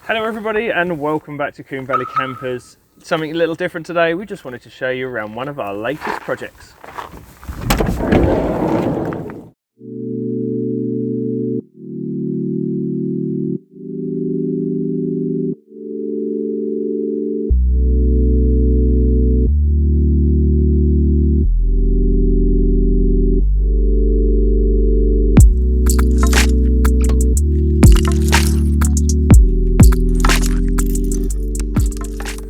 Hello everybody and welcome back to Combe Campers. Something a little different today. We just wanted to show you around one of our latest projects.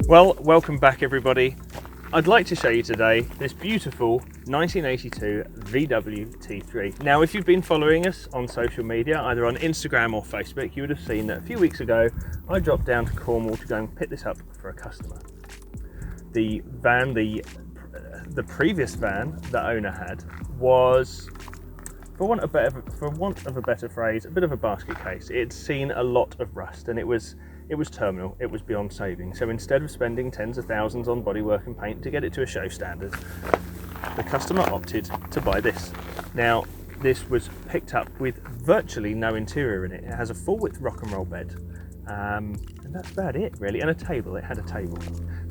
Well, welcome back everybody. I'd like to show you today this beautiful 1982 VW T3. Now, if you've been following us on social media, either on Instagram or Facebook, you would have seen that a few weeks ago, I dropped down to Cornwall to go and pick this up for a customer. The van, the previous van the owner had was, for want of a better phrase, a bit of a basket case. It had seen a lot of rust and it was terminal, it was beyond saving. So instead of spending tens of thousands on bodywork and paint to get it to a show standard, the customer opted to buy this. Now, this was picked up with virtually no interior in it. It has a full width rock and roll bed, and that's about it really, and a table. It had a table.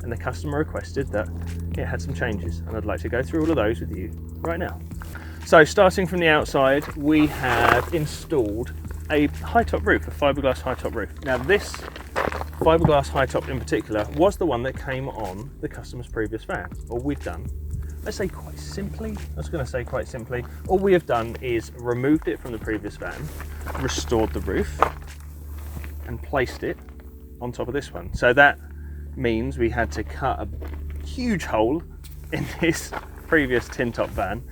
And the customer requested that it had some changes, and I'd like to go through all of those with you right now. So starting from the outside, we have installed a high top roof, a fiberglass high top roof. Now this fiberglass high top in particular was the one that came on the customer's previous van. All we've done, let's say quite simply, all we have done is removed it from the previous van, restored the roof and placed it on top of this one. So that means we had to cut a huge hole in this previous tin top van,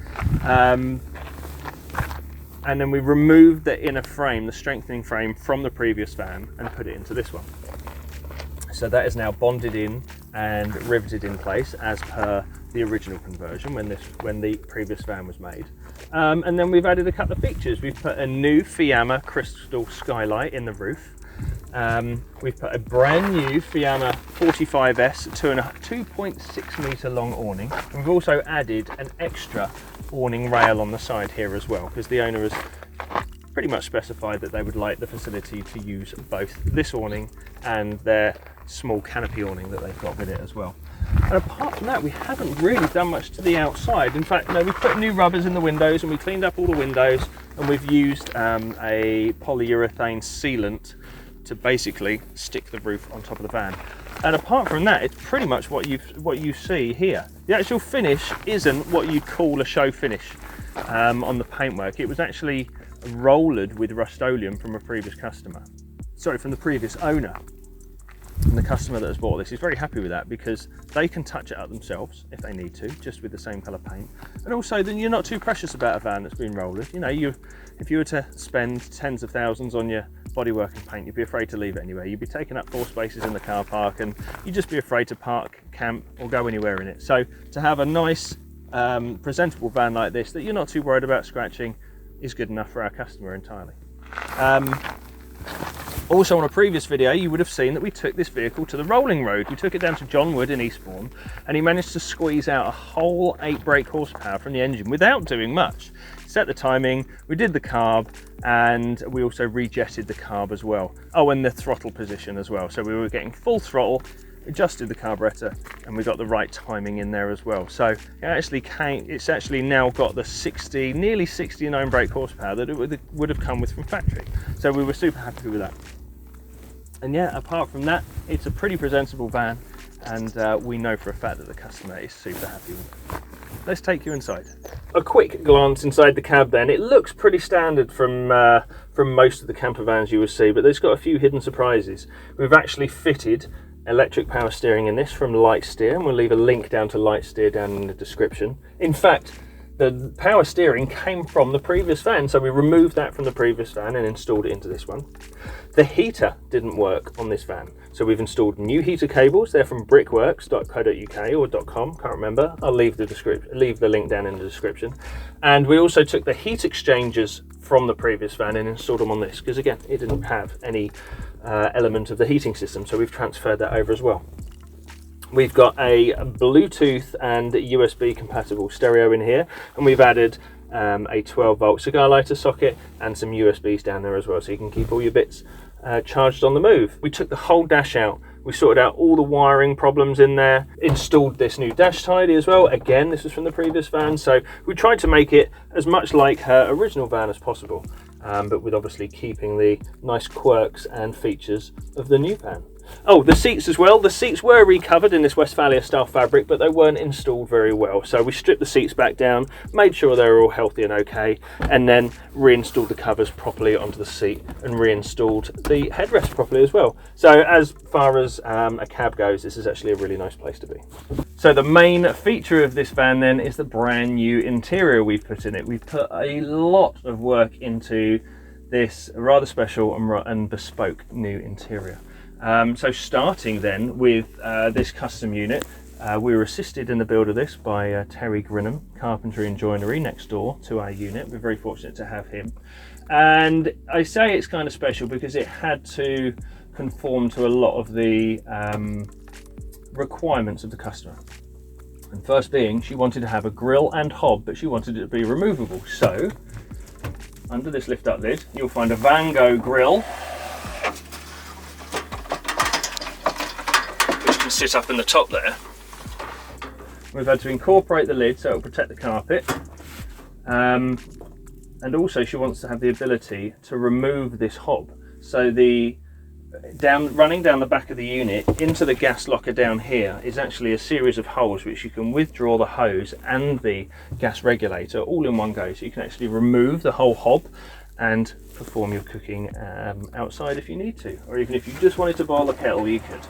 and then we removed the inner frame, the strengthening frame from the previous van and put it into this one. So that is now bonded in and riveted in place as per the original conversion when the previous van was made. And then we've added a couple of features. We've put a new Fiamma crystal skylight in the roof. We've put a brand new Fiamma F45s 2.6 metre long awning. And we've also added an extra awning rail on the side here as well, because the owner has pretty much specified that they would like the facility to use both this awning and their small canopy awning that they've got with it as well. And apart from that, we haven't really done much to the outside. In fact, no, we put new rubbers in the windows and we cleaned up all the windows, and we've used a polyurethane sealant to basically stick the roof on top of the van. And apart from that, it's pretty much what you see here. The actual finish isn't what you'd call a show finish on the paintwork. It was actually rollered with Rust-Oleum from a previous customer. Sorry, from the previous owner. And the customer that has bought this is very happy with that, because they can touch it up themselves if they need to, just with the same colour paint. And also then you're not too precious about a van that's been rollered. You know, if you were to spend tens of thousands on your bodywork and paint, you'd be afraid to leave it anywhere. You'd be taking up 4 spaces in the car park and you'd just be afraid to park, camp or go anywhere in it. So to have a nice presentable van like this that you're not too worried about scratching is good enough for our customer entirely. Also, on a previous video, you would have seen that we took this vehicle to the rolling road. We took it down to Jon Wood in Eastbourne, and he managed to squeeze out a whole 8 brake horsepower from the engine without doing much. Set the timing, we did the carb, and we also rejetted the carb as well. Oh, and the throttle position as well. So we were getting full throttle, adjusted the carburetor, and we got the right timing in there as well. So it's actually now got the nearly 69 brake horsepower that it would have come with from factory. So we were super happy with that. And yeah, apart from that, it's a pretty presentable van, and we know for a fact that the customer is super happy with it. Let's take you inside. A quick glance inside the cab then. It looks pretty standard from most of the camper vans you will see, but there's got a few hidden surprises. We've actually fitted electric power steering in this from Light Steer, and we'll leave a link down to Light Steer down in the description. In fact, the power steering came from the previous van, so we removed that from the previous van and installed it into this one. The heater didn't work on this van, so we've installed new heater cables. They're from brickworks.co.uk or .com, can't remember. I'll leave the link down in the description. And we also took the heat exchangers from the previous van and installed them on this, because again, it didn't have any element of the heating system, so we've transferred that over as well. We've got a Bluetooth and USB compatible stereo in here, and we've added a 12 volt cigar lighter socket and some USBs down there as well, so you can keep all your bits charged on the move. We took the whole dash out. We sorted out all the wiring problems in there, installed this new dash tidy as well. Again, this was from the previous van, so we tried to make it as much like her original van as possible, but with obviously keeping the nice quirks and features of the new van. Oh, the seats as well. The seats were recovered in this Westfalia style fabric, but they weren't installed very well. So we stripped the seats back down, made sure they were all healthy and okay, and then reinstalled the covers properly onto the seat and reinstalled the headrest properly as well. So as far as a cab goes, this is actually a really nice place to be. So the main feature of this van then is the brand new interior we've put in it. We've put a lot of work into this rather special and bespoke new interior. So starting then with this custom unit, we were assisted in the build of this by Terry Grinham, Carpentry and Joinery, next door to our unit. We're very fortunate to have him. And I say it's kind of special because it had to conform to a lot of the requirements of the customer. And first being, she wanted to have a grille and hob, but she wanted it to be removable. So under this lift up lid, you'll find a Van Gogh grille, sit up in the top there. We've had to incorporate the lid so it'll protect the carpet, and also she wants to have the ability to remove this hob, so the running down the back of the unit into the gas locker down here is actually a series of holes which you can withdraw the hose and the gas regulator all in one go, so you can actually remove the whole hob and perform your cooking outside if you need to, or even if you just wanted to boil the kettle, you could.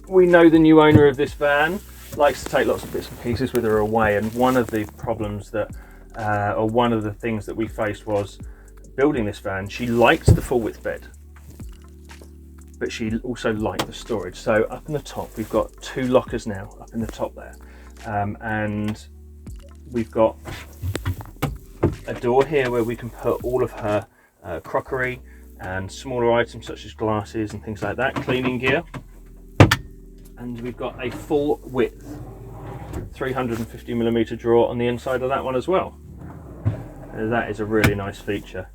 We know the new owner of this van likes to take lots of bits and pieces with her away, and one of the problems that, or one of the things that we faced was building this van. She liked the full width bed, but she also liked the storage. So up in the top, we've got 2 lockers now up in the top there, and we've got a door here where we can put all of her crockery and smaller items such as glasses and things like that, cleaning gear. And we've got a full width 350mm drawer on the inside of that one as well. And that is a really nice feature.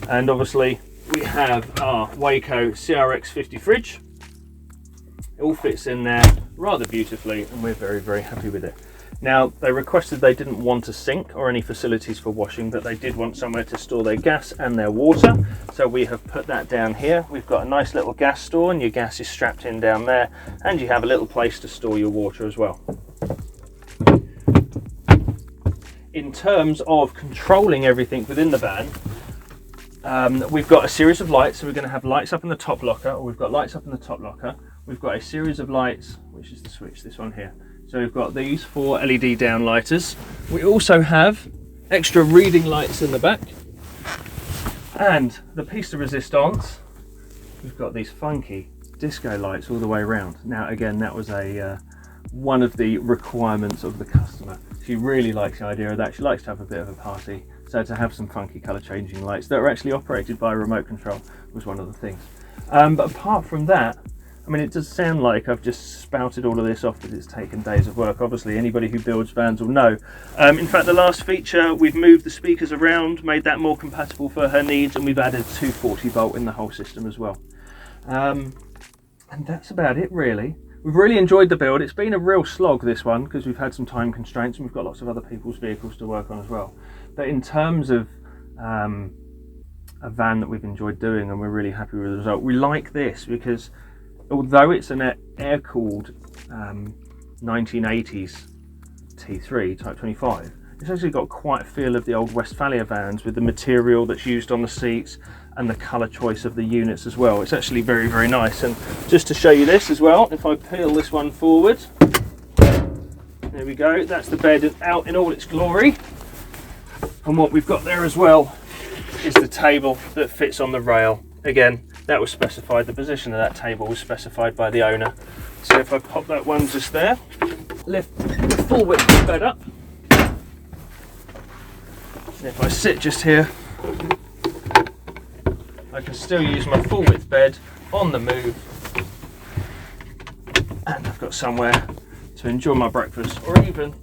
And obviously we have our Waco CRX 50 fridge. It all fits in there rather beautifully, and we're very, very happy with it. Now, they requested they didn't want a sink or any facilities for washing, but they did want somewhere to store their gas and their water. So we have put that down here. We've got a nice little gas store, and your gas is strapped in down there, and you have a little place to store your water as well. In terms of controlling everything within the van, we've got a series of lights. So we're going to have lights up in the top locker, or we've got lights up in the top locker. We've got a series of lights, which is the switch, this one here. So we've got these 4 LED downlighters. We also have extra reading lights in the back. And the piece de resistance, we've got these funky disco lights all the way around. Now again, that was one of the requirements of the customer. She really likes the idea of that. She likes to have a bit of a party. So to have some funky colour changing lights that are actually operated by a remote control was one of the things. But apart from that, I mean, it does sound like I've just spouted all of this off, but it's taken days of work. Obviously, anybody who builds vans will know. In fact, the last feature, we've moved the speakers around, made that more compatible for her needs, and we've added 240 volt in the whole system as well. And that's about it, really. We've really enjoyed the build. It's been a real slog, this one, because we've had some time constraints, and we've got lots of other people's vehicles to work on as well. But in terms of a van that we've enjoyed doing, and we're really happy with the result, we like this because although it's an air-cooled 1980s T3 Type 25, it's actually got quite a feel of the old Westfalia vans with the material that's used on the seats and the colour choice of the units as well. It's actually very, very nice. And just to show you this as well, if I peel this one forward, there we go, that's the bed out in all its glory. And what we've got there as well is the table that fits on the rail. Again, that was specified, the position of that table was specified by the owner. So if I pop that one just there, lift the full width of the bed up, and if I sit just here, I can still use my full width bed on the move, and I've got somewhere to enjoy my breakfast, or even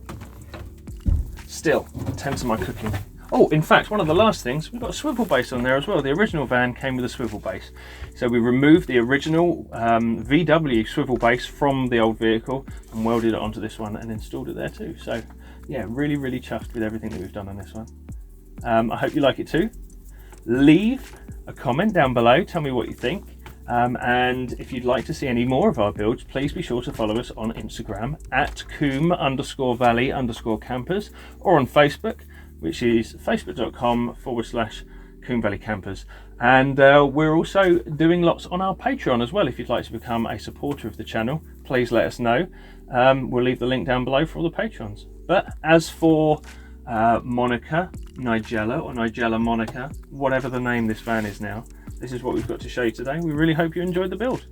still attend to my cooking Oh, in fact, one of the last things, we've got a swivel base on there as well. The original van came with a swivel base. So we removed the original VW swivel base from the old vehicle and welded it onto this one and installed it there too. So yeah, really, really chuffed with everything that we've done on this one. I hope you like it too. Leave a comment down below, tell me what you think. And if you'd like to see any more of our builds, please be sure to follow us on Instagram at Combe_Valley_campers, or on Facebook, which is facebook.com/Combe Valley Campers. And we're also doing lots on our Patreon as well. If you'd like to become a supporter of the channel, please let us know. We'll leave the link down below for all the patrons. But as for Monica, Nigella, or Nigella Monica, whatever the name this van is now, this is what we've got to show you today. We really hope you enjoyed the build.